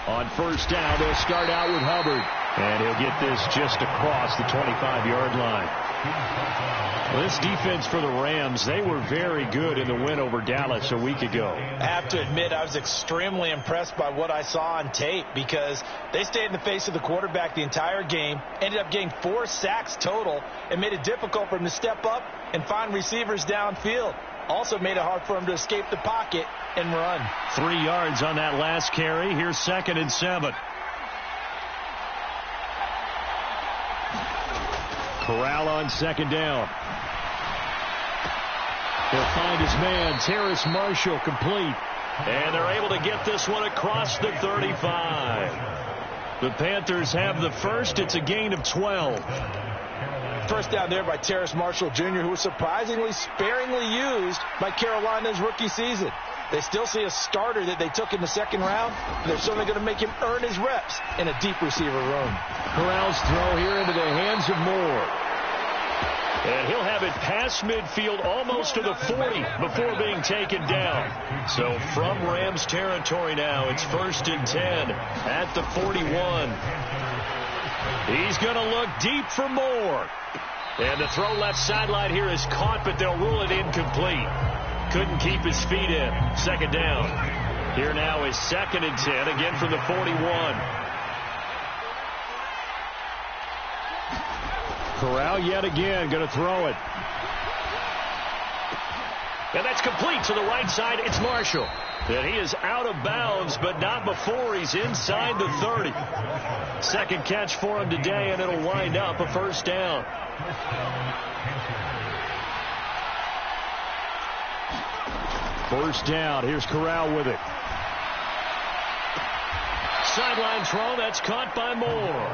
On first down, they'll start out with Hubbard. And he'll get this just across the 25-yard line. Well, this defense for the Rams, they were very good in the win over Dallas a week ago. I have to admit, I was extremely impressed by what I saw on tape because they stayed in the face of the quarterback the entire game, ended up getting 4 sacks total, and made it difficult for him to step up and find receivers downfield. Also made it hard for him to escape the pocket and run. 3 yards on that last carry. Here's 2nd and 7. Corral on 2nd down. He'll find his man, Terrace Marshall, complete. And they're able to get this one across the 35. The Panthers have the first. It's a gain of 12. First down there by Terrace Marshall Jr., who was surprisingly sparingly used by Carolina's rookie season. They still see a starter that they took in the 2nd round. They're certainly going to make him earn his reps in a deep receiver room. Corral's throw here into the hands of Moore. And he'll have it past midfield almost to the 40 before being taken down. So from Rams territory now, it's 1st and 10 at the 41. He's going to look deep for Moore. And the throw left sideline here is caught, but they'll rule it incomplete. Couldn't keep his feet in. 2nd down. Here now is 2nd and 10, again from the 41. Corral yet again going to throw it. And that's complete to the right side. It's Marshall. And he is out of bounds, but not before he's inside the 30. 2nd catch for him today, and it'll wind up a 1st down. First down. Here's Corral with it. Sideline throw. That's caught by Moore.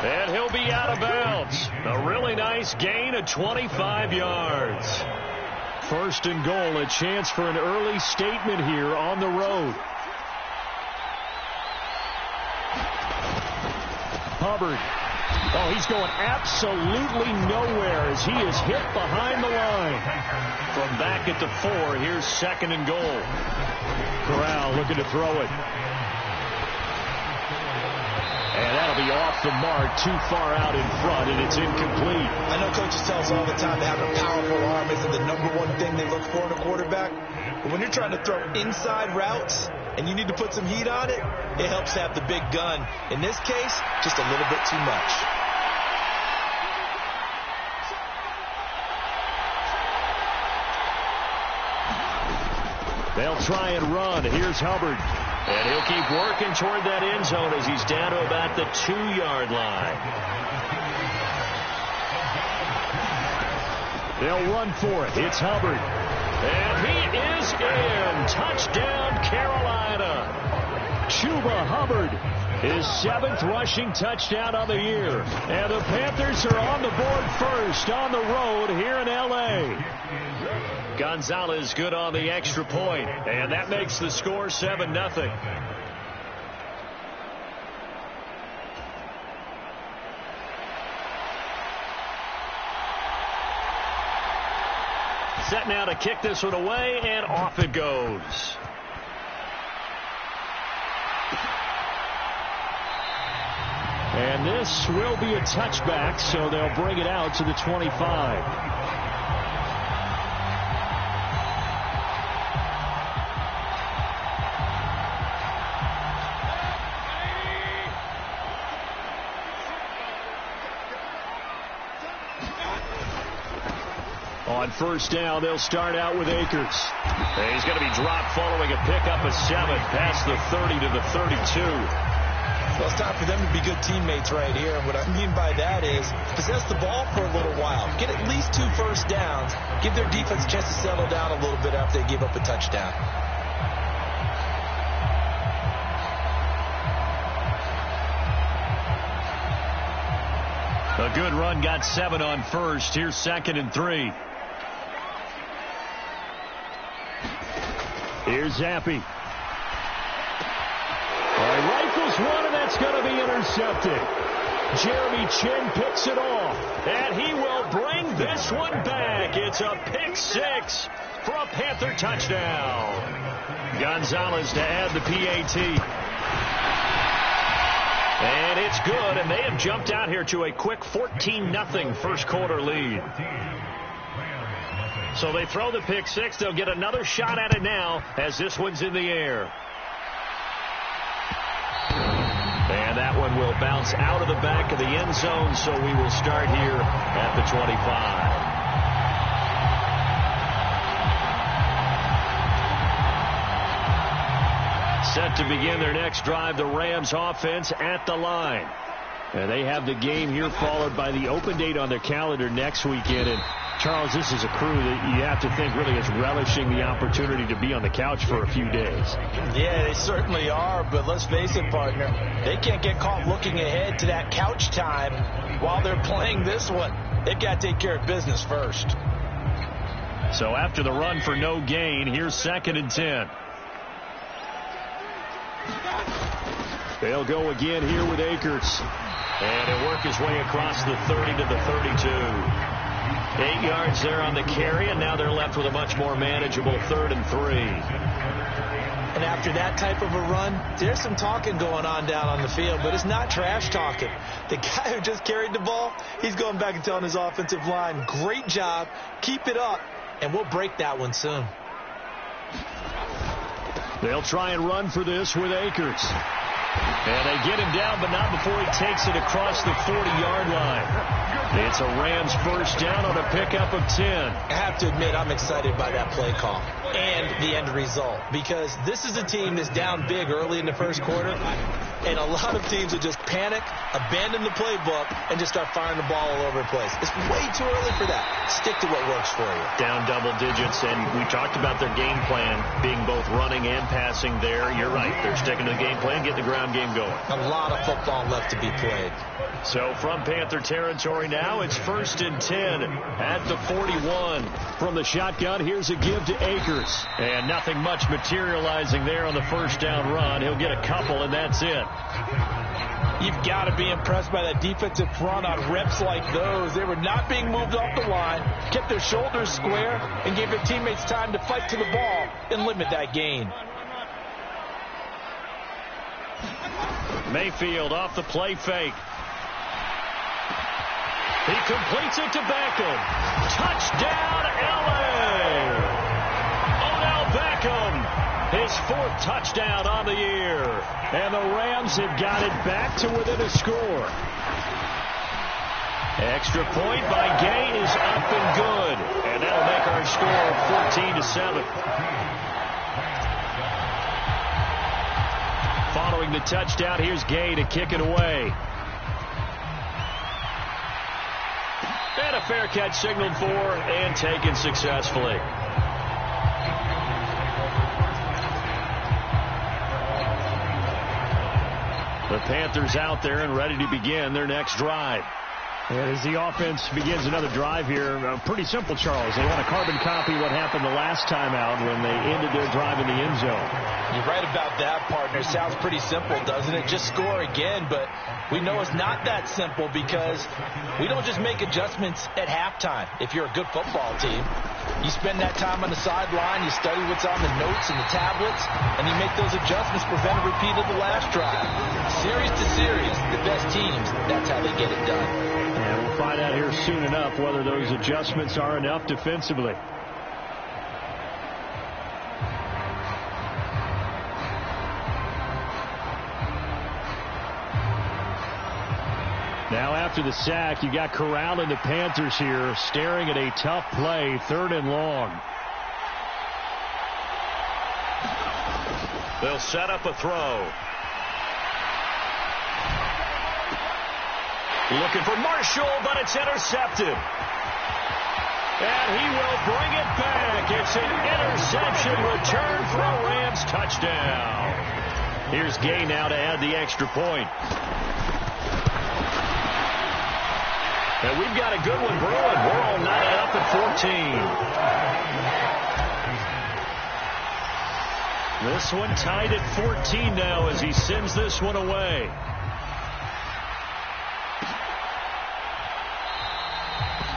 And he'll be out of bounds. A really nice gain of 25 yards. 1st and goal. A chance for an early statement here on the road. Hubbard. Oh, he's going absolutely nowhere as he is hit behind the line. From back at the 4, here's 2nd and goal. Corral looking to throw it. And that'll be off the mark, too far out in front, and it's incomplete. I know coaches tell us all the time that having a powerful arm isn't the #1 thing they look for in a quarterback. But when you're trying to throw inside routes and you need to put some heat on it, it helps to have the big gun. In this case, just a little bit too much. They'll try and run. Here's Hubbard. And he'll keep working toward that end zone as he's down to about the 2-yard line. They'll run for it. It's Hubbard. And he is in. Touchdown, Carolina. Chuba Hubbard, his 7th rushing touchdown of the year. And the Panthers are on the board first on the road here in L.A. Gonzalez good on the extra point, and that makes the score 7-0. Set now to kick this one away, and off it goes. And this will be a touchback, so they'll bring it out to the 25. On first down, they'll start out with Akers. And he's going to be dropped following a pickup of 7 past the 30 to the 32. Well, it's time for them to be good teammates right here. And what I mean by that is possess the ball for a little while. Get at least 2 first downs. Give their defense a chance to settle down a little bit after they give up a touchdown. A good run got 7 on first. Here's 2nd and 3. Here's Zappi. Rifles one, and that's going to be intercepted. Jeremy Chin picks it off, and he will bring this one back. It's a pick 6 for a Panther touchdown. Gonzalez to add the PAT. And it's good, and they have jumped out here to a quick 14-0 first quarter lead. So they throw the pick six. They'll get another shot at it now as this one's in the air. And that one will bounce out of the back of the end zone, so we will start here at the 25. Set to begin their next drive, the Rams offense at the line. And they have the game here followed by the open date on their calendar next weekend. And Charles, this is a crew that you have to think really is relishing the opportunity to be on the couch for a few days. Yeah, they certainly are, but let's face it, partner, they can't get caught looking ahead to that couch time while they're playing this one. They've got to take care of business first. So after the run for no gain, here's 2nd and 10. They'll go again here with Akers. And he'll work his way across the 30 to the 32. 8 yards there on the carry, and now they're left with a much more manageable 3rd and 3. And after that type of a run, there's some talking going on down on the field, but it's not trash talking. The guy who just carried the ball, he's going back and telling his offensive line, great job, keep it up, and we'll break that one soon. They'll try and run for this with Akers. And they get him down, but not before he takes it across the 40-yard line. It's a Rams first down on a pickup of 10. I have to admit, I'm excited by that play call and the end result, because this is a team that's down big early in the first quarter, and a lot of teams will just panic, abandon the playbook, and just start firing the ball all over the place. It's way too early for that. Stick to what works for you. Down double digits, and we talked about their game plan being both running and passing there. You're right. They're sticking to the game plan, getting the ground game going. A lot of football left to be played. So from Panther territory now, it's 1st and 10 at the 41. From the shotgun, here's a give to Akers. And nothing much materializing there on the first down run. He'll get a couple, and that's it. You've got to be impressed by that defensive front on reps like those. They were not being moved off the line, kept their shoulders square, and gave their teammates time to fight to the ball and limit that gain. Mayfield off the play fake. He completes it to Beckham. Touchdown, L.A. Odell Beckham, his 4th touchdown on the year. And the Rams have got it back to within a score. Extra point by Gay is up and good. And that'll make our score 14-7. Following the touchdown, here's Gay to kick it away. And a fair catch signaled for and taken successfully. The Panthers out there and ready to begin their next drive. And as the offense begins another drive here, pretty simple, Charles. They want to carbon copy what happened the last time out when they ended their drive in the end zone. You're right about that, partner. Sounds pretty simple, doesn't it? Just score again, but we know it's not that simple because we don't just make adjustments at halftime. If you're a good football team, you spend that time on the sideline, you study what's on the notes and the tablets, and you make those adjustments, prevent a repeat of the last drive. Series to series, the best teams, that's how they get it done. And we'll find out here soon enough whether those adjustments are enough defensively. Now after the sack, you got Corral and the Panthers here staring at a tough play, 3rd and long. They'll set up a throw. Looking for Marshall, but it's intercepted. And he will bring it back. It's an interception return for a Rams touchdown. Here's Gay now to add the extra point. And we've got a good one brewing. We're all knotted up at 14. This one tied at 14 now as he sends this one away.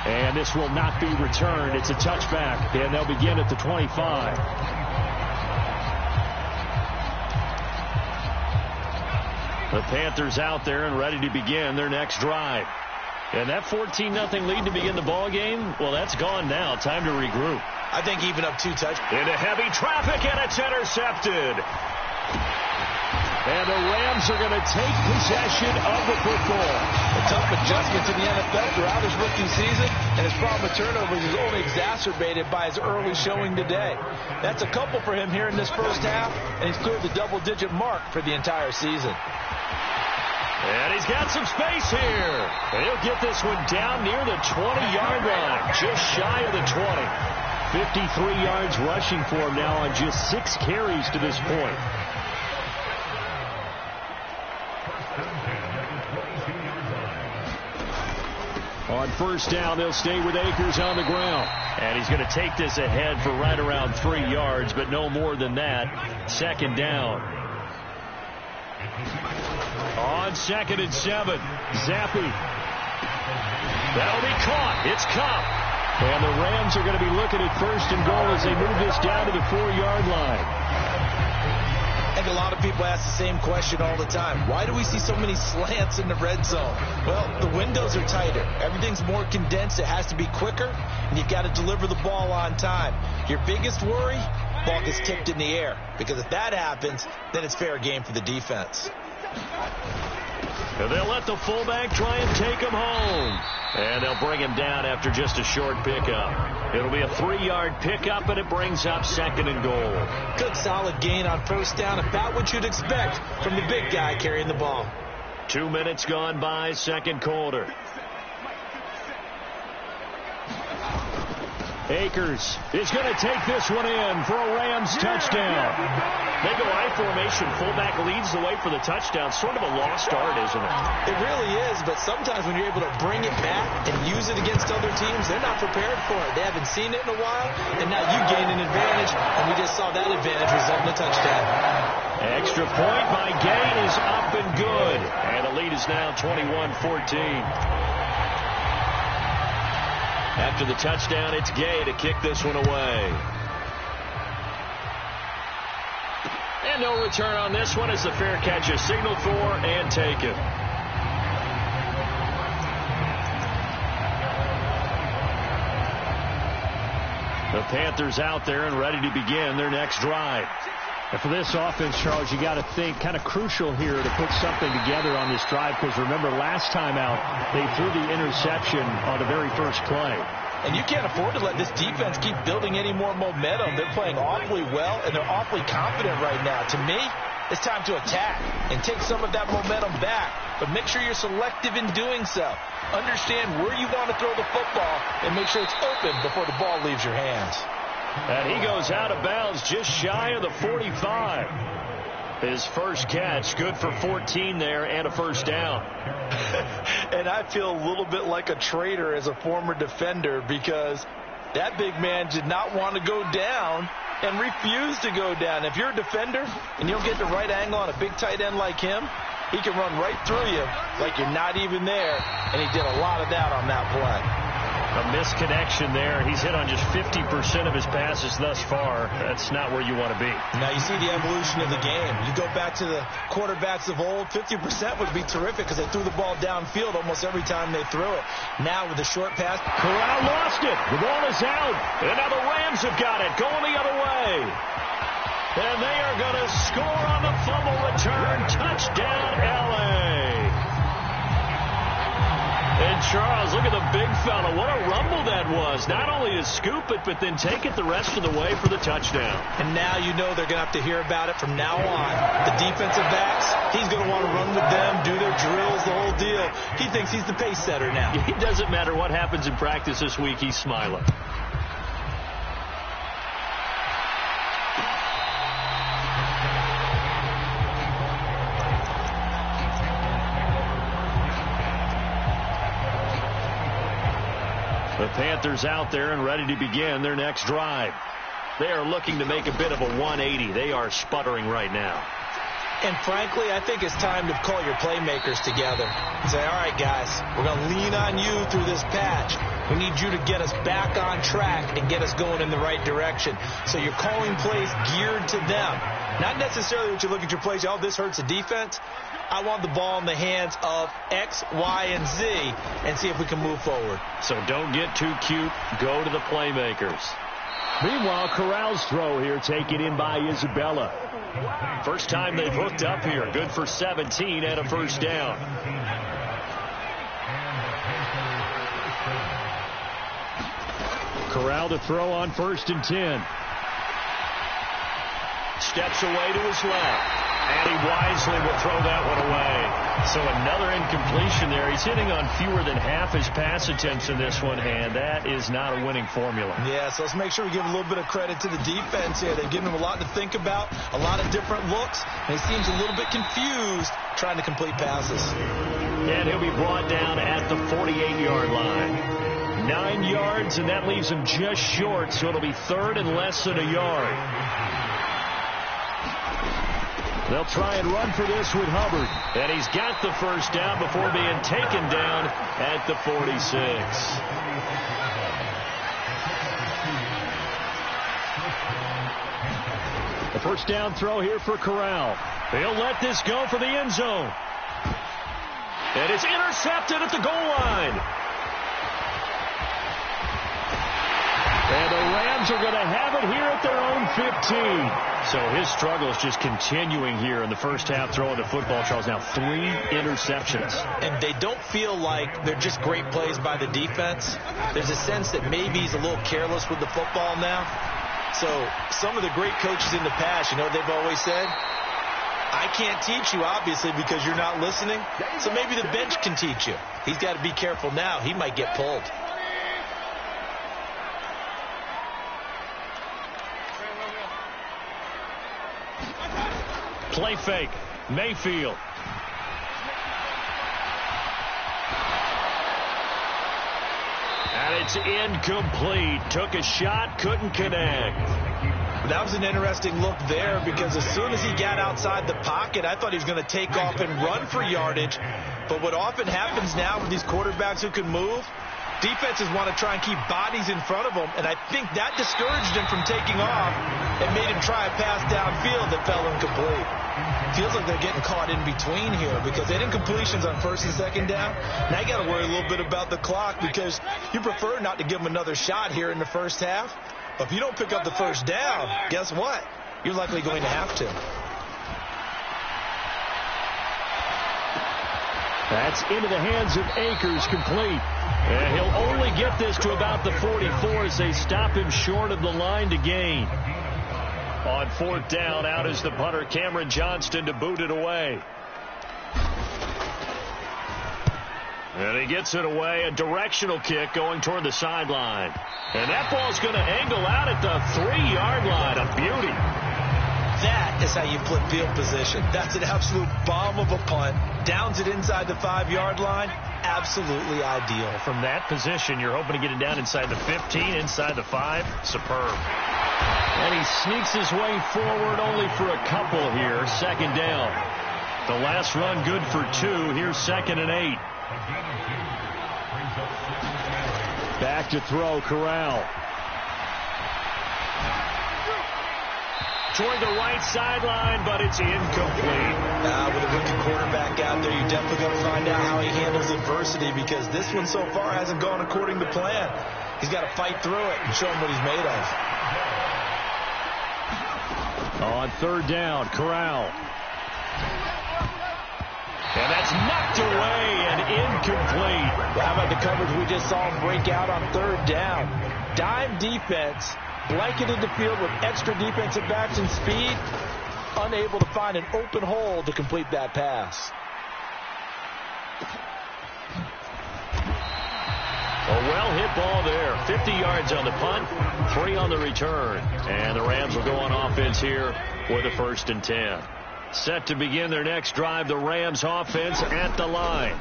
And this will not be returned. It's a touchback, and they'll begin at the 25. The Panthers out there and ready to begin their next drive. And that 14-0 lead to begin the ball game, well, that's gone now. Time to regroup. I think even up 2 touchdowns. Into heavy traffic, and it's intercepted. And the Rams are going to take possession of the football. A tough adjustment to the NFL throughout his rookie season, and his problem with turnovers is only exacerbated by his early showing today. That's a couple for him here in this first half, and he's cleared the double-digit mark for the entire season. And he's got some space here. And he'll get this one down near the 20-yard line, just shy of the 20. 53 yards rushing for him now on just 6 carries to this point. On first down, they'll stay with Akers on the ground. And he's going to take this ahead for right around 3 yards, but no more than that. Second down. On 2nd and 7, Zappi. That'll be caught. It's Cup. And the Rams are going to be looking at 1st and goal as they move this down to the 4-yard line. I think a lot of people ask the same question all the time. Why do we see so many slants in the red zone? Well, the windows are tighter. Everything's more condensed. It has to be quicker, and you've got to deliver the ball on time. Your biggest worry, ball gets tipped in the air, because if that happens, then it's fair game for the defense. And they'll let the fullback try and take him home. And they'll bring him down after just a short pickup. It'll be a 3-yard pickup, and it brings up 2nd and goal. Good solid gain on first down, about what you'd expect from the big guy carrying the ball. 2 minutes gone by, second quarter. Akers is going to take this one in for a Rams touchdown. They go I formation. Fullback leads the way for the touchdown. Sort of a lost art, isn't it? It really is, but sometimes when you're able to bring it back and use it against other teams, they're not prepared for it. They haven't seen it in a while, and now you gain an advantage, and we just saw that advantage result in a touchdown. Extra point by Gain is up and good. And the lead is now 21-14. After the touchdown, it's Gay to kick this one away. And no return on this one as the fair catch is signaled for and taken. The Panthers out there and ready to begin their next drive. And for this offense, Charles, you got to think kind of crucial here to put something together on this drive, because remember last time out they threw the interception on the very first play. And you can't afford to let this defense keep building any more momentum. They're playing awfully well, and they're awfully confident right now. To me, it's time to attack and take some of that momentum back, but make sure you're selective in doing so. Understand where you want to throw the football and make sure it's open before the ball leaves your hands. And he goes out of bounds just shy of the 45. His first catch, good for 14 there and a first down. And I feel a little bit like a traitor as a former defender, because that big man did not want to go down and refused to go down. If you're a defender and you don't get the right angle on a big tight end like him, he can run right through you like you're not even there, and he did a lot of that on that play. A misconnection there. He's hit on just 50% of his passes thus far. That's not where you want to be. Now you see the evolution of the game. You go back to the quarterbacks of old, 50% would be terrific because they threw the ball downfield almost every time they threw it. Now with the short pass. Corral lost it. The ball is out. And now the Rams have got it. Going the other way. And they are going to score on the fumble return. Touchdown, L.A. And Charles, look at the big fella. What a rumble that was. Not only to scoop it, but then take it the rest of the way for the touchdown. And now you know they're going to have to hear about it from now on. The defensive backs, he's going to want to run with them, do their drills, the whole deal. He thinks he's the pace setter now. It doesn't matter what happens in practice this week. He's smiling. The Panthers out there and ready to begin their next drive. They are looking to make a bit of a 180. They are sputtering right now. And frankly, I think it's time to call your playmakers together and say, all right, guys, we're going to lean on you through this patch. We need you to get us back on track and get us going in the right direction. So you're calling plays geared to them. Not necessarily what you look at your plays, oh, this hurts the defense. I want the ball in the hands of X, Y, and Z and see if we can move forward. So don't get too cute. Go to the playmakers. Meanwhile, Corral's throw here taken in by Isabella. First time they've hooked up here. Good for 17 and a first down. Corral to throw on 1st and 10. Steps away to his left. And he wisely will throw that one away. So another incompletion there. He's hitting on fewer than half his pass attempts in this one, and that is not a winning formula. Yeah, so let's make sure we give a little bit of credit to the defense here. They've given him a lot to think about, a lot of different looks, and he seems a little bit confused trying to complete passes. And he'll be brought down at the 48-yard line. 9 yards, and that leaves him just short, so it'll be 3rd and less than a yard. They'll try and run for this with Hubbard. And he's got the first down before being taken down at the 46. The first down throw here for Corral. He'll let this go for the end zone. And it's intercepted at the goal line. And the Rams are going to have it here at their own 15. So his struggle is just continuing here in the first half throwing the football, Charles. Now 3 interceptions. And they don't feel like they're just great plays by the defense. There's a sense that maybe he's a little careless with the football now. So some of the great coaches in the past, you know, they've always said, I can't teach you, obviously, because you're not listening. So maybe the bench can teach you. He's got to be careful now. He might get pulled. Play fake. Mayfield. And it's incomplete. Took a shot, couldn't connect. That was an interesting look there because as soon as he got outside the pocket, I thought he was going to take off and run for yardage. But what often happens now with these quarterbacks who can move, defenses want to try and keep bodies in front of them, and I think that discouraged him from taking off and made him try a pass downfield that fell incomplete. Feels like they're getting caught in between here because they had incompletions on 1st and 2nd down. Now you got to worry a little bit about the clock because you prefer not to give them another shot here in the first half. But if you don't pick up the first down, guess what? You're likely going to have to. That's into the hands of Akers, complete. And he'll only get this to about the 44 as they stop him short of the line to gain. On 4th down, out is the punter, Cameron Johnston, to boot it away. And he gets it away, a directional kick going toward the sideline. And that ball's going to angle out at the 3-yard line, a beauty. That is how you flip field position. That's an absolute bomb of a punt. Downs it inside the 5-yard line. Absolutely ideal. From that position, you're hoping to get it down inside the 15, inside the 5. Superb. And he sneaks his way forward only for a couple here. 2nd down. The last run good for 2. Here's 2nd and 8. Back to throw, Corral. Toward the right sideline, but it's incomplete. With a rookie quarterback out there, you're definitely going to find out how he handles adversity because this one so far hasn't gone according to plan. He's got to fight through it and show him what he's made of. On 3rd down, Corral. And that's knocked away and incomplete. How about the coverage we just saw him break out on 3rd down? Dime defense, blanketed the field with extra defensive backs and speed, unable to find an open hole to complete that pass. A well-hit ball there. 50 yards on the punt, 3 on the return. And the Rams will go on offense here with a 1st and 10. Set to begin their next drive, the Rams offense at the line.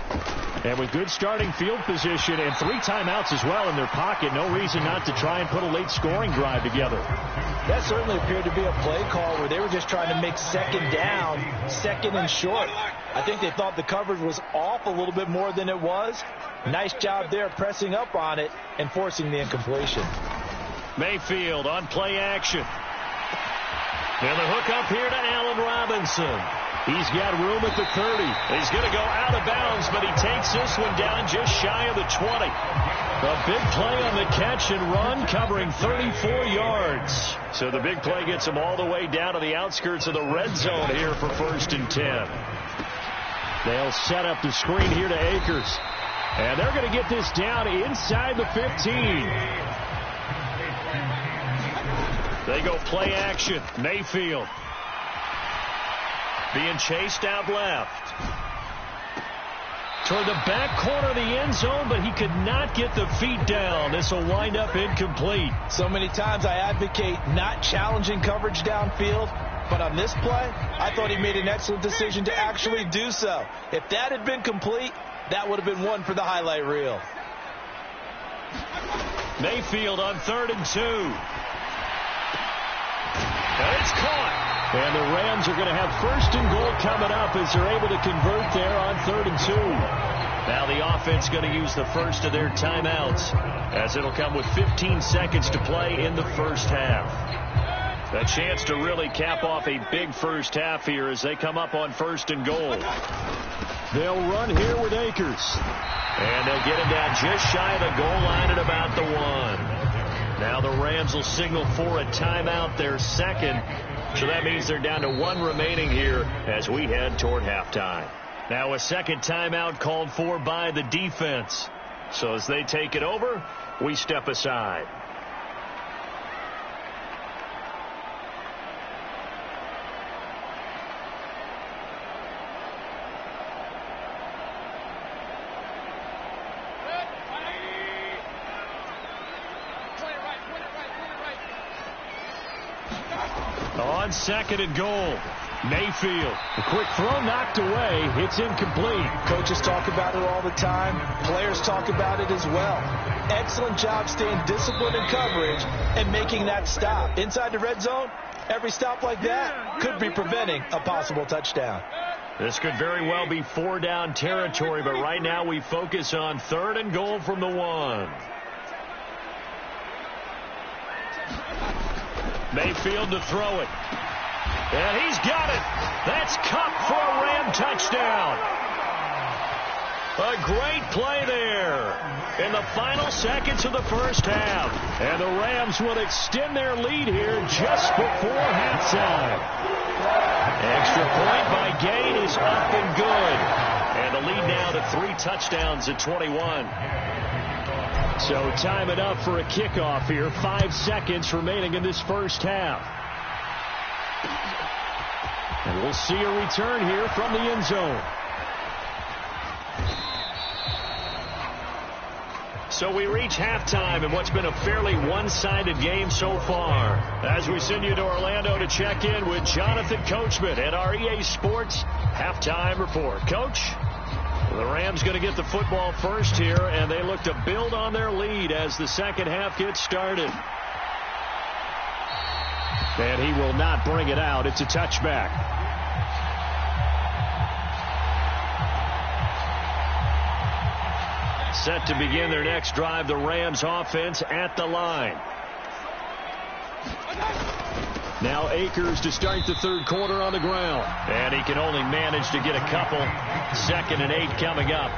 And with good starting field position and 3 timeouts as well in their pocket, no reason not to try and put a late scoring drive together. That certainly appeared to be a play call where they were just trying to make 2nd down, 2nd and short. I think they thought the coverage was off a little bit more than it was. Nice job there pressing up on it and forcing the incompletion. Mayfield on play action. And the hook up here to Allen Robinson. He's got room at the 30. He's going to go out of bounds, but he takes this one down just shy of the 20. A big play on the catch and run, covering 34 yards. So the big play gets him all the way down to the outskirts of the red zone here for 1st and 10. They'll set up the screen here to Akers. And they're going to get this down inside the 15. They go play action. Mayfield being chased out left. Toward the back corner of the end zone, but he could not get the feet down. This will wind up incomplete. So many times I advocate not challenging coverage downfield, but on this play, I thought he made an excellent decision to actually do so. If that had been complete, that would have been one for the highlight reel. Mayfield on 3rd and 2. And it's caught. And the Rams are going to have 1st and goal coming up as they're able to convert there on 3rd and 2. Now the offense going to use the first of their timeouts, as it'll come with 15 seconds to play in the first half. A chance to really cap off a big first half here as they come up on 1st and goal. They'll run here with Akers. And they'll get him down just shy of the goal line at about the 1. Now the Rams will signal for a timeout, their second. So that means they're down to 1 remaining here as we head toward halftime. Now a second timeout called for by the defense. So as they take it over, we step aside. On 2nd and goal, Mayfield. A quick throw knocked away. It's incomplete. Coaches talk about it all the time. Players talk about it as well. Excellent job staying disciplined in coverage and making that stop. Inside the red zone, every stop like that could be preventing a possible touchdown. This could very well be 4-down territory, but right now we focus on 3rd and goal from the 1. Mayfield to throw it. And he's got it. That's Cup for a Ram touchdown. A great play there in the final seconds of the first half. And the Rams will extend their lead here just before halftime. Extra point by Gain is up and good. And the lead now to 3 touchdowns at 21. So time it up for a kickoff here. 5 seconds remaining in this first half. And we'll see a return here from the end zone. So we reach halftime in what's been a fairly one-sided game so far. As we send you to Orlando to check in with Jonathan Coachman at our EA Sports Halftime Report. Coach, the Rams going to get the football first here, and they look to build on their lead as the second half gets started. And he will not bring it out. It's a touchback. Set to begin their next drive, the Rams offense at the line. Now Akers to start the third quarter on the ground. And he can only manage to get a couple. 2nd and 8 coming up.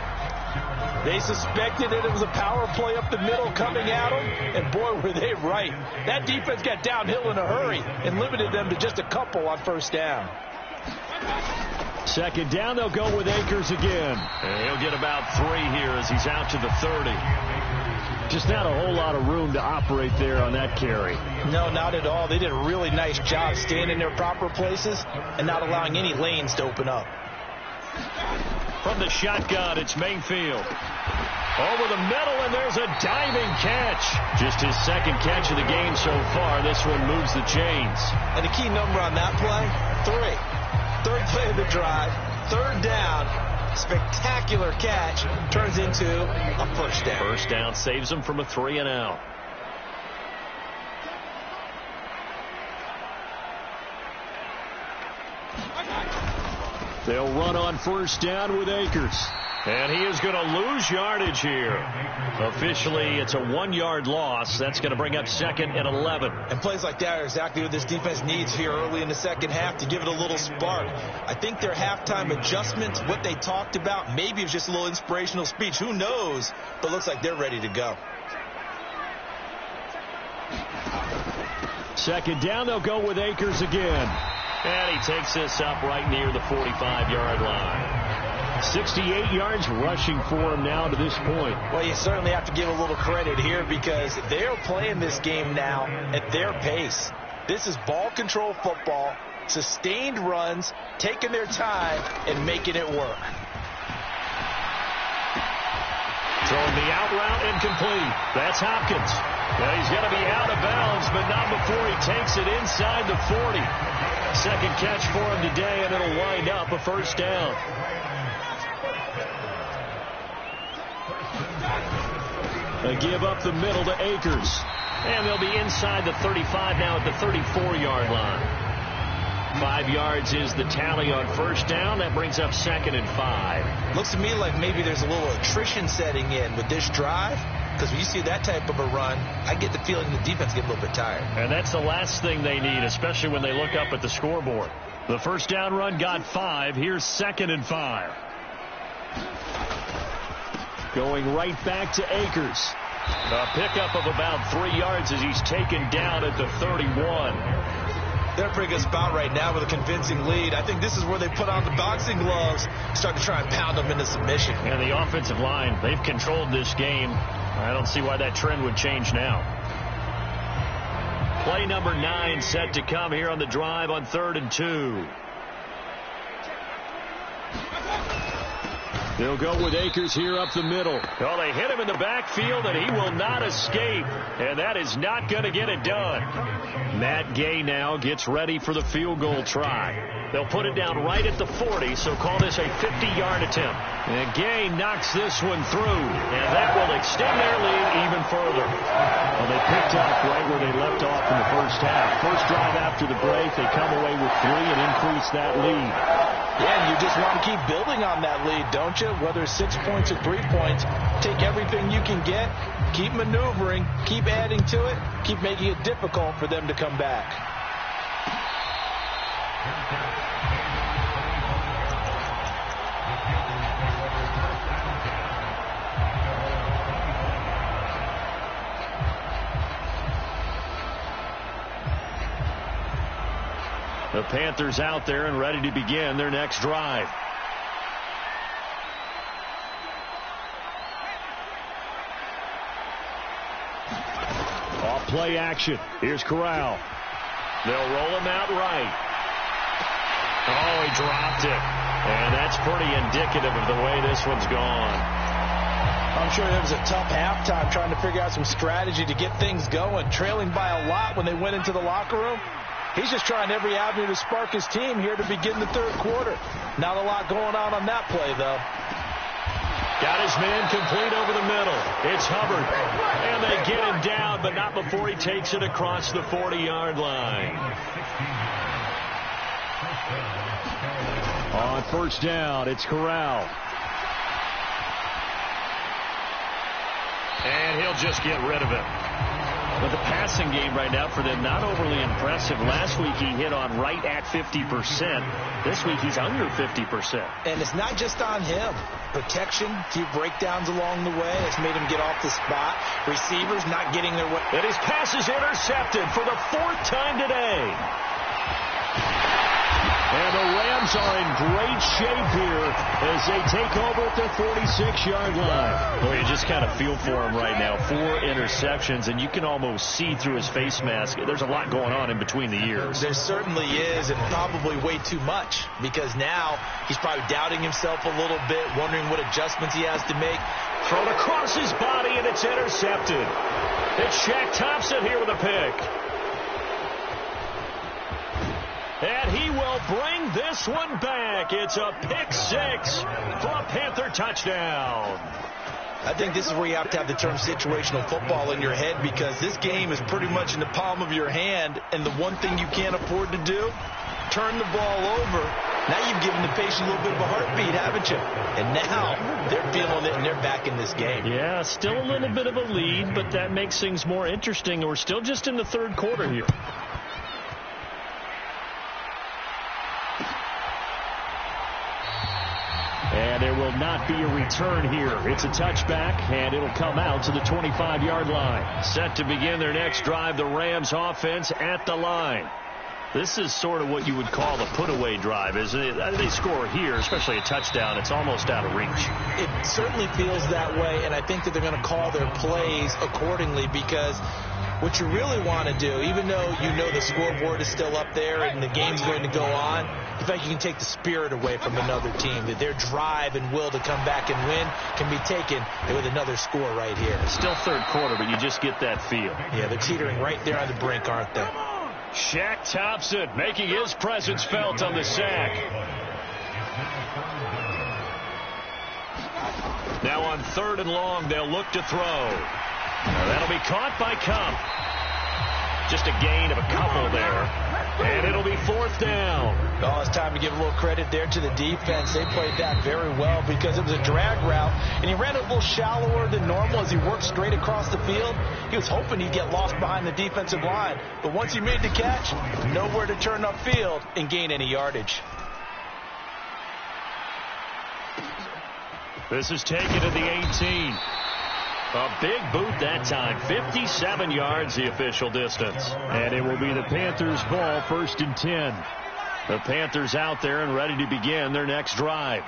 They suspected that it was a power play up the middle coming at them, and boy, were they right. That defense got downhill in a hurry and limited them to just a couple on 1st down. 2nd down, they'll go with Akers again. And he'll get about 3 here as he's out to the 30. Just not a whole lot of room to operate there on that carry. No, not at all. They did a really nice job staying in their proper places and not allowing any lanes to open up. From the shotgun, it's Mayfield. Over the middle, and there's a diving catch. Just his 2nd catch of the game so far. This one moves the chains. And the key number on that play, 3. 3rd play of the drive, 3rd down, spectacular catch, turns into a 1st down. 1st down saves them from a 3 and out. They'll run on first down with Akers. And he is going to lose yardage here. Officially, it's a 1-yard loss. That's going to bring up 2nd and 11. And plays like that are exactly what this defense needs here early in the second half to give it a little spark. I think their halftime adjustments, what they talked about, maybe it was just a little inspirational speech. Who knows? But it looks like they're ready to go. 2nd down, they'll go with Akers again. And he takes this up right near the 45-yard line. 68 yards rushing for him now to this point. Well, you certainly have to give a little credit here because they're playing this game now at their pace. This is ball control football, sustained runs, taking their time, and making it work. Throwing the out route incomplete. That's Hopkins. Now he's going to be out of bounds, but not before he takes it inside the 40. Second catch for him today, and it'll wind up a first down. They give up the middle to Akers. And they'll be inside the 35 now at the 34-yard line. 5 yards is the tally on first down. That brings up 2nd and 5. Looks to me like maybe there's a little attrition setting in with this drive. Because when you see that type of a run, I get the feeling the defense gets a little bit tired. And that's the last thing they need, especially when they look up at the scoreboard. The first down run got 5. Here's 2nd and 5. Going right back to Akers. A pickup of about 3 yards as he's taken down at the 31. They're in a pretty good spot right now with a convincing lead. I think this is where they put on the boxing gloves, start to try and pound them into submission. And the offensive line, they've controlled this game. I don't see why that trend would change now. Play number 9 set to come here on the drive on 3rd and 2. They'll go with Akers here up the middle. Well, they hit him in the backfield, and he will not escape. And that is not going to get it done. Matt Gay now gets ready for the field goal try. They'll put it down right at the 40, so call this a 50-yard attempt. And Gay knocks this one through. And that will extend their lead even further. Well, they picked up right where they left off in the first half. First drive after the break, they come away with 3 and increase that lead. Yeah, and you just want to keep building on that lead, don't you? Whether it's 6 points or 3 points, take everything you can get, keep maneuvering, keep adding to it, keep making it difficult for them to come back. The Panthers out there and ready to begin their next drive. Off play action. Here's Corral. They'll roll him out right. Oh, he dropped it. And that's pretty indicative of the way this one's gone. I'm sure it was a tough halftime trying to figure out some strategy to get things going. Trailing by a lot when they went into the locker room. He's just trying every avenue to spark his team here to begin the third quarter. Not a lot going on that play, though. Got his man complete over the middle. It's Hubbard. And they get him down, but not before he takes it across the 40-yard line. On first down, it's Corral. And he'll just get rid of it. But the passing game right now for them, not overly impressive. Last week he hit on right at 50%. This week he's under 50%. And it's not just on him. Protection, few breakdowns along the way has made him get off the spot. Receivers not getting their way. And his pass is intercepted for the 4th time today. And the Rams are in great shape here as they take over at their 46-yard line. Well, you just kind of feel for him right now. 4 interceptions, and you can almost see through his face mask. There's a lot going on in between the ears. There certainly is, and probably way too much, because now he's probably doubting himself a little bit, wondering what adjustments he has to make. Thrown across his body, and it's intercepted. It's Shaq Thompson here with a pick. And he will bring this one back. It's a pick 6 for a Panther touchdown. I think this is where you have to have the term situational football in your head, because this game is pretty much in the palm of your hand, and the one thing you can't afford to do, turn the ball over Now you've given the patient a little bit of a heartbeat, haven't you? And now they're feeling it and they're back in this game. Yeah, still a little bit of a lead, but that makes things more interesting. We're still just in the third quarter here. And there will not be a return here. It's a touchback, and it'll come out to the 25-yard line. Set to begin their next drive, the Rams offense at the line. This is sort of what you would call the put-away drive, isn't it? They score here, especially a touchdown. It's almost out of reach. It certainly feels that way, and I think that they're going to call their plays accordingly because what you really want to do, even though you know the scoreboard is still up there and the game's going to go on, in fact, you can take the spirit away from another team, that their drive and will to come back and win can be taken with another score right here. It's still third quarter, but you just get that feel. Yeah, they're teetering right there on the brink, aren't they? Shaq Thompson making his presence felt on the sack. Now on 3rd and long, they'll look to throw. That'll be caught by Cup. Just a gain of a couple there. And it'll be 4th down. Oh, it's time to give a little credit there to the defense. They played that very well because it was a drag route, and he ran it a little shallower than normal as he worked straight across the field. He was hoping he'd get lost behind the defensive line, but once he made the catch, nowhere to turn upfield and gain any yardage. This is taken to the 18. A big boot that time. 57 yards the official distance. And it will be the Panthers' ball, 1st and 10. The Panthers out there and ready to begin their next drive.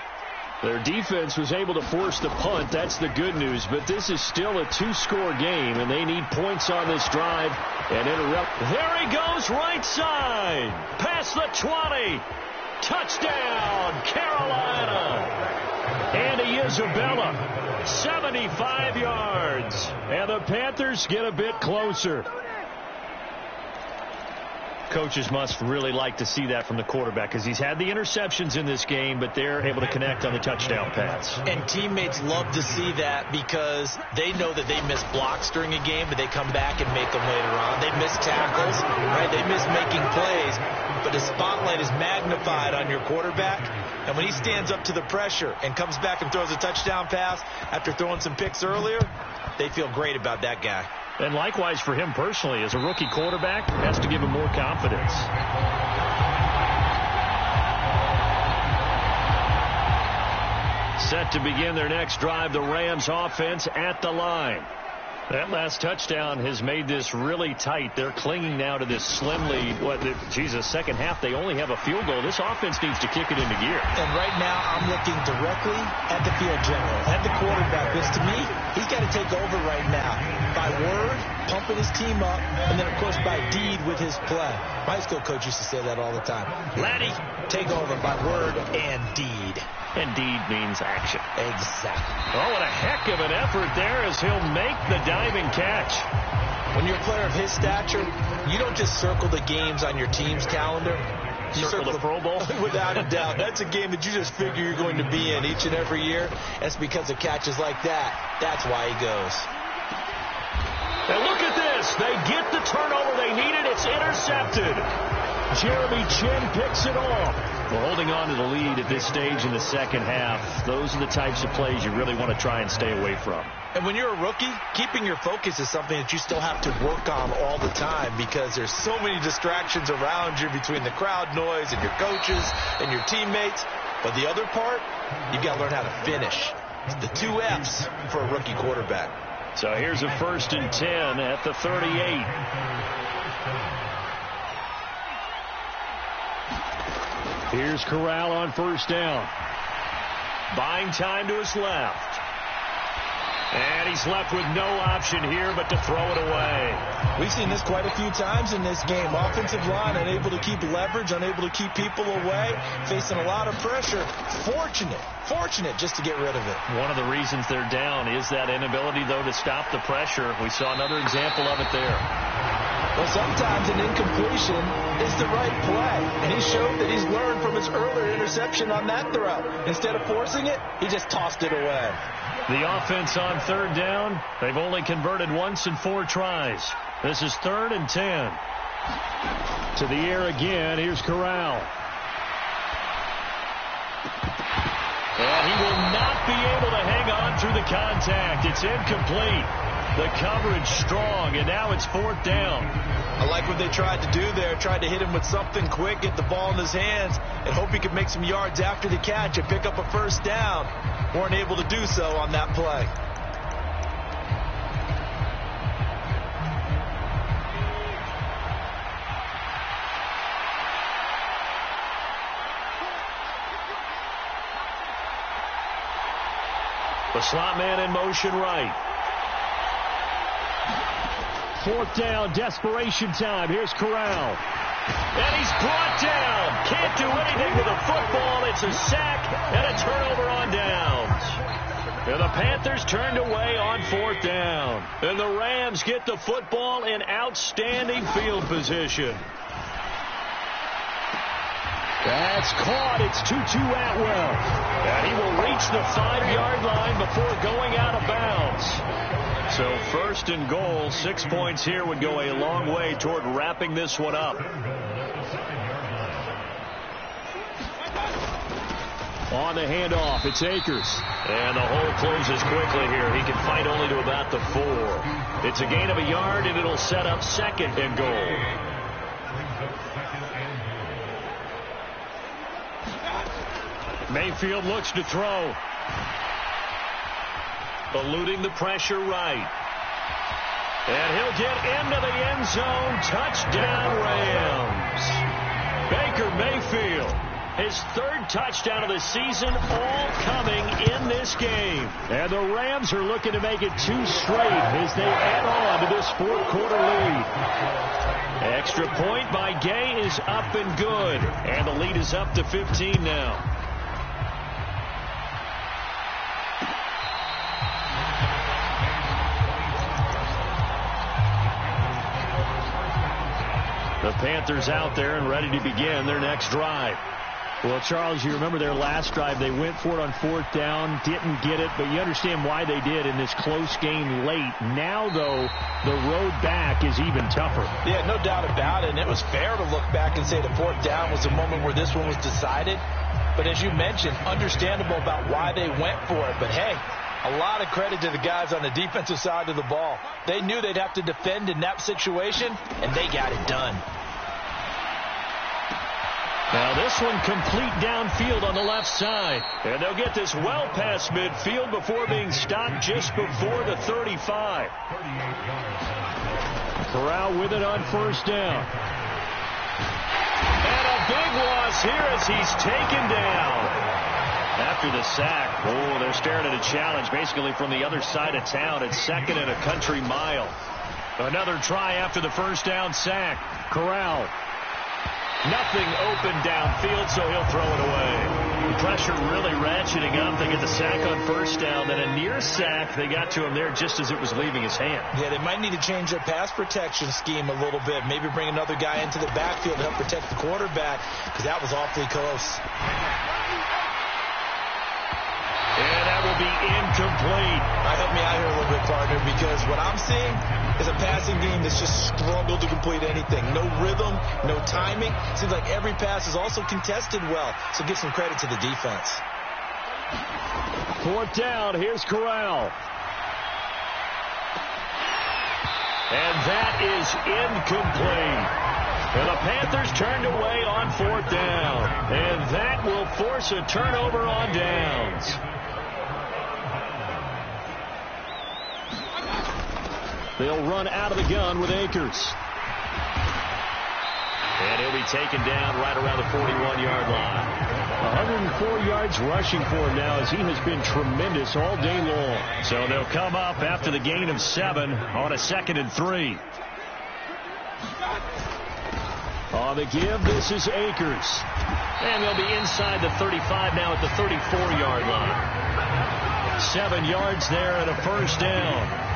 Their defense was able to force the punt. That's the good news. But this is still a 2-score game, and they need points on this drive and interrupt. There he goes, right side. Past the 20. Touchdown, Carolina. Andy Isabella, 75 yards. And the Panthers get a bit closer. Coaches must really like to see that from the quarterback because he's had the interceptions in this game, but they're able to connect on the touchdown pass. And teammates love to see that because they know that they miss blocks during a game, but they come back and make them later on. They miss tackles, right? They miss making plays, but the spotlight is magnified on your quarterback. And when he stands up to the pressure and comes back and throws a touchdown pass after throwing some picks earlier, they feel great about that guy. And likewise for him personally, as a rookie quarterback, has to give him more confidence. Set to begin their next drive, the Rams offense at the line. That last touchdown has made this really tight. They're clinging now to this slim lead. Second half, they only have a field goal. This offense needs to kick it into gear. And right now, I'm looking directly at the field general, at the quarterback. Because to me, he's got to take over right now. By word, pumping his team up, and then, of course, by deed with his play. My high school coach used to say that all the time. Laddie, take over by word and deed. And deed means action. Exactly. Oh, what a heck of an effort there as he'll make the diving catch. When you're a player of his stature, you don't just circle the games on your team's calendar. You circle the Pro Bowl? Without a doubt. That's a game that you just figure you're going to be in each and every year. That's because of catches like that. That's why he goes. And look at this. They get the turnover they needed. It's intercepted. Jeremy Chin picks it off. Well, holding on to the lead at this stage in the second half, those are the types of plays you really want to try and stay away from. And when you're a rookie, keeping your focus is something that you still have to work on all the time because there's so many distractions around you between the crowd noise and your coaches and your teammates. But the other part, you've got to learn how to finish. It's the 2 F's for a rookie quarterback. So here's a 1st and 10 at the 38. Here's Corral on 1st down. Buying time to his left. And he's left with no option here but to throw it away. We've seen this quite a few times in this game. Offensive line unable to keep leverage, unable to keep people away, facing a lot of pressure. Fortunate just to get rid of it. One of the reasons they're down is that inability, though, to stop the pressure. We saw another example of it there. Well, sometimes an incompletion is the right play. And he showed that he's learned from his earlier interception on that throw. Instead of forcing it, he just tossed it away. The offense on 3rd down, they've only converted once in 4 tries. This is 3rd and 10. To the air again, here's Corral. And he will not be able to hang on through the contact. It's incomplete. The coverage strong, and now it's 4th down. I like what they tried to do there. Tried to hit him with something quick, get the ball in his hands, and hope he could make some yards after the catch and pick up a 1st down. Weren't able to do so on that play. The slot man in motion right. 4th down, desperation time. Here's Corral. And he's brought down. Can't do anything with the football. It's a sack and a turnover on downs. And the Panthers turned away on 4th down. And the Rams get the football in outstanding field position. That's caught. It's Tutu Atwell. And he will reach the 5-yard line before going out of bounds. So 1st and goal, 6 points here would go a long way toward wrapping this one up. On the handoff, it's Akers. And the hole closes quickly here. He can fight only to about the 4. It's a gain of a yard, and it'll set up 2nd and goal. Mayfield looks to throw. Eluding the pressure right. And he'll get into the end zone. Touchdown, Rams. Baker Mayfield, his 3rd touchdown of the season, all coming in this game. And the Rams are looking to make it 2 straight as they add on to this 4th quarter lead. Extra point by Gay is up and good. And the lead is up to 15 now. The Panthers out there and ready to begin their next drive. Well, Charles, you remember their last drive. They went for it on 4th down, didn't get it, but you understand why they did in this close game late. Now, though, the road back is even tougher. Yeah, no doubt about it, and it was fair to look back and say the 4th down was the moment where this one was decided. But as you mentioned, understandable about why they went for it. But, hey, a lot of credit to the guys on the defensive side of the ball. They knew they'd have to defend in that situation, and they got it done. Now this one complete downfield on the left side. And they'll get this well past midfield before being stopped just before the 35. Corral with it on 1st down. And a big loss here as he's taken down. After the sack, they're staring at a challenge basically from the other side of town. It's 2nd and a country mile. Another try after the 1st down sack. Corral. Nothing open downfield, so he'll throw it away. Pressure really ratcheting up. They get the sack on 1st down. Then a near sack. They got to him there just as it was leaving his hand. Yeah, they might need to change their pass protection scheme a little bit. Maybe bring another guy into the backfield to help protect the quarterback, because that was awfully close. And that will be incomplete. Help me out here a little bit, partner, because what I'm seeing is a passing game that's just struggled to complete anything. No rhythm, no timing. Seems like every pass is also contested well, so give some credit to the defense. 4th down, here's Corral. And that is incomplete. And the Panthers turned away on 4th down. And that will force a turnover on downs. They'll run out of the gun with Akers. And he'll be taken down right around the 41-yard line. 104 yards rushing for him now as he has been tremendous all day long. So they'll come up after the gain of 7 on a 2nd and 3. On the give, this is Akers. And they'll be inside the 35 now at the 34-yard line. 7 yards there and a 1st down.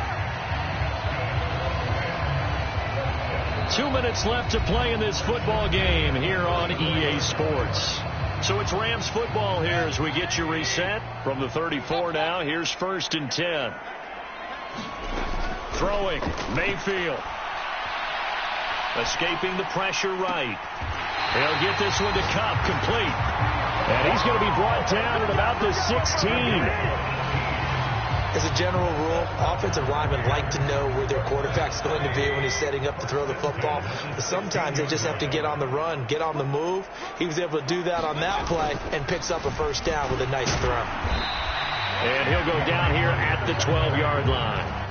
2 minutes left to play in this football game here on EA Sports. So it's Rams football here as we get you reset from the 34 now. Here's 1st and 10. Throwing, Mayfield. Escaping the pressure right. They'll get this one to Cup, complete. And he's going to be brought down at about the 16. As a general rule, offensive linemen like to know where their quarterback's going to be when he's setting up to throw the football. But sometimes they just have to get on the run, get on the move. He was able to do that on that play and picks up a first down with a nice throw. And he'll go down here at the 12-yard line.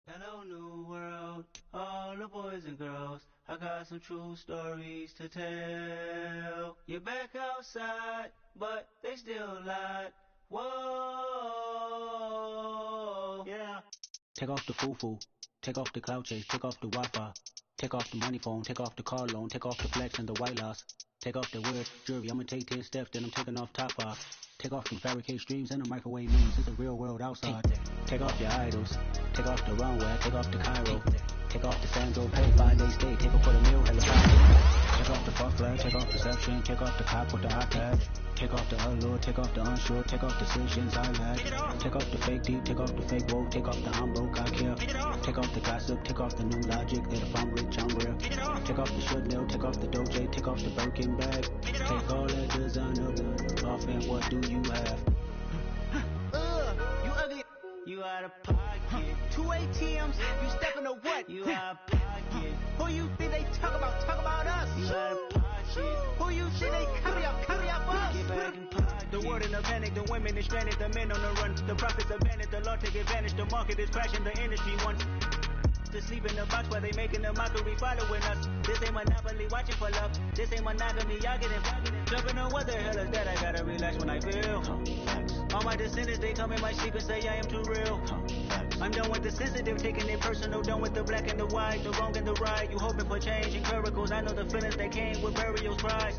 Hello, new world, all the boys and girls. I got some true stories to tell. You're back outside, but they still lied. Whoa, yeah. Take off the foo-foo, take off the cloud chase, take off the Wi-Fi, take off the money phone, take off the car loan, take off the flex and the white loss, take off the weird jewelry. I'ma take 10 steps, then I'm taking off top off. Take off them fabricate streams and the microwave memes. It's the real world outside. Take off your idols. Take off the runway. Take off the Cairo. Take off the Sandro. Pay 5 days stay. Take off for the meal. Helicopter. Take off the fuck flag. Take off deception. Take off the cop with the iPad. Take off the allure. Take off the unsure. Take off decisions I lack. Take off the fake deep. Take off the fake woke. Take off the I'm broke. I care. Take off the gossip. Take off the new logic that if I'm rich I'm real. Take off the Chanel. Take off the Doja. Take off the Birkin bag. Take all that designer off and what do you have? You ugly. You out of pocket. 2 ATMs. You stepping or what? You out of pocket. Who you think they talk about? Talk about us. You out of pocket. Who you think they carry up us? Get back in pocket. The world in a panic. The women is stranded. The men on the run. The profits are vanished. The law take advantage. The market is crashing. The industry wants to sleep in the box while they making a mockery following us. This ain't Monopoly watching for love. This ain't monogamy. Y'all getting jumping on what the hell is that? I gotta relax when I feel. All my descendants, they come in my sleep and say I am too real. I'm done with the sensitive, taking it personal. Done with the black and the white, the wrong and the right. You hoping for change and miracles. I know the feelings that came with burial cries.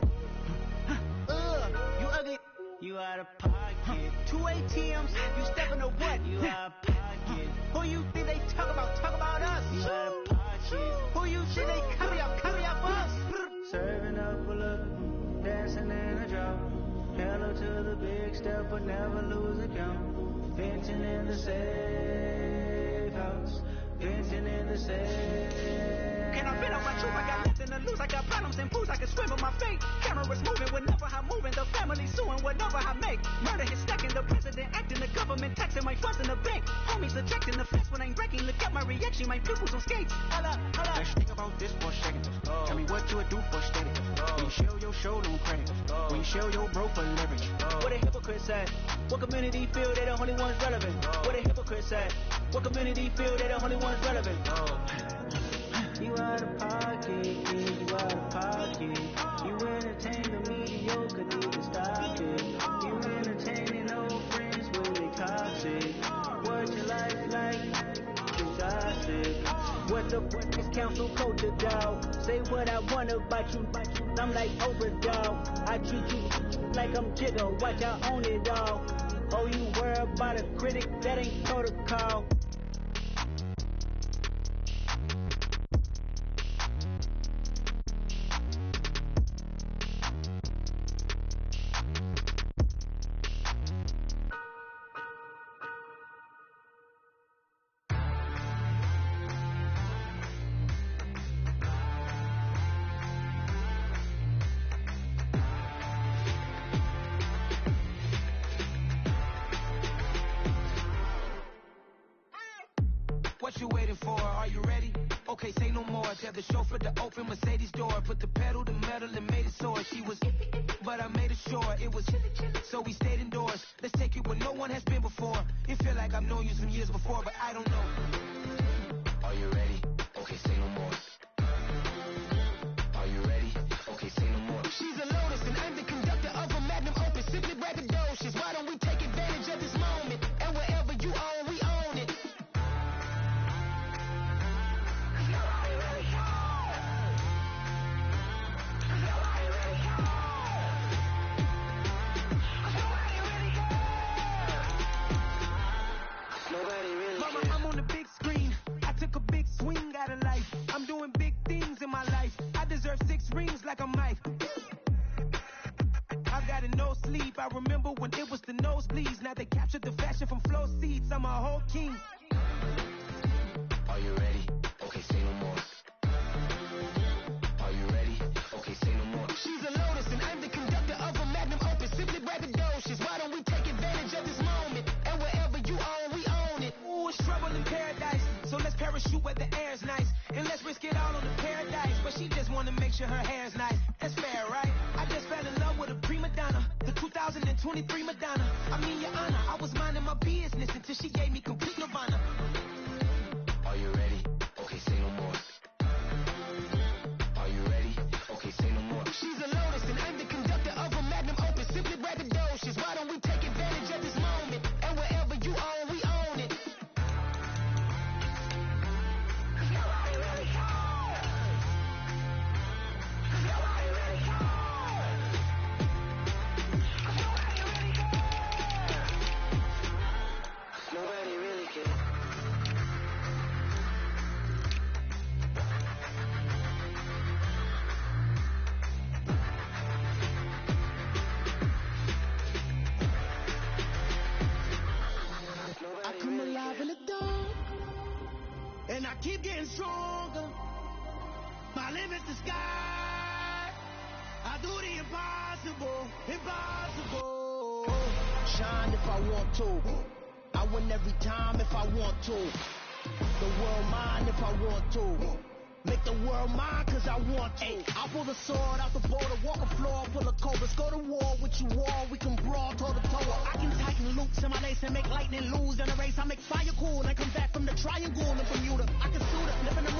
You ugly. You out of pocket. 2 ATMs. You stepping or what? You out of pocket. Who you think they talk about? Talk about us. You out of pocket. Who you think they carry up us? Serving up a look, dancing in a drop. Hello to the big step, but never lose a count. Venting in the safe house. Venting in the safe. Can I fit on my truth? I got nothing to lose. I got problems and booze. I can swim with my fate. Cameras moving whenever I'm moving. The family suing whatever I make. Murder is stacking. The president acting. The government taxing my funds in the bank. Homies ejecting the fence when I'm breaking. Look at my reaction. My pupils on skates. Holla. Let's think about this for a second. Tell me what you would do for steady. When you show your show, don't crack. When you show your bro for leverage. What a hypocrite said. What community feel they the only ones relevant? What a hypocrite said. What community feel they the only ones relevant? You out of pocket, you out of pocket. You entertain the mediocre, need to stop it. You entertaining old friends when they toxic. What your life like? You gossip. What the fuck is council culture, dog? Say what I want about you. I'm like Oprah, dog. I treat you like I'm Jigga. Watch I own it all. Oh, you worry about a critic? That ain't protocol. Okay, say no more. Tell the chauffeur to open Mercedes door. Put the pedal to metal and made it soar. She was, but I made it sure it was. So we stayed indoors. Let's take it where no one has been before. It feel like I've known you some years before, but I don't know. Are you ready? Okay, say no more. Are you ready? Okay, say no more. She's a Lotus and I'm the conductor of a magnum opus. Simply braggadocious. Why don't we take advantage of this moment? And wherever you own, we own it. Mama, I'm on the big screen. I took a big swing out of life. I'm doing big things in my life. I deserve 6 rings like a Mike. I've got no sleep. I remember when it was the nosebleeds. Now they captured the fashion from flow seats. I'm a whole king. Are you ready? Okay, say no more. Are you ready? Okay, say no more. She's a Lotus and I'm the conductor of a magnum opus. Simply braggadocious. Why don't we take advantage of this moment? And wherever you own, we own it. Ooh, it's trouble in paradise. So let's parachute where the air's nice. And let's risk it all on the paradise. But she just wanna make sure her hair's nice. That's fair, right? I just fell in love with a prima donna. The 2023 Madonna. I mean, your honor, I was minding my business until she gave me complete nirvana. Are you ready? Okay, say no more. Are you ready? Okay, say no more. She's a Lotus and I'm the conductor of a magnum opus. Simply braggadocious. Why don't we take advantage of this moment? And wherever you own, we own it. Nobody really cares. Nobody really cares. Nobody really cares. Nobody really cares. I come alive in the dark, and I keep getting stronger. My limit's the sky. I do the impossible, impossible. Shine if I want to. I win every time if I want to. The world mine if I want to. Make the world mine cause I want to. Ay, I'll pull the sword out the border, walk a floor, pull a cobras, go to war with you all, we can brawl toe to toe. I can tighten loops in my lace and make lightning lose in a race. I make fire cool and come back from the triangle in Bermuda. I can shoot up, live in the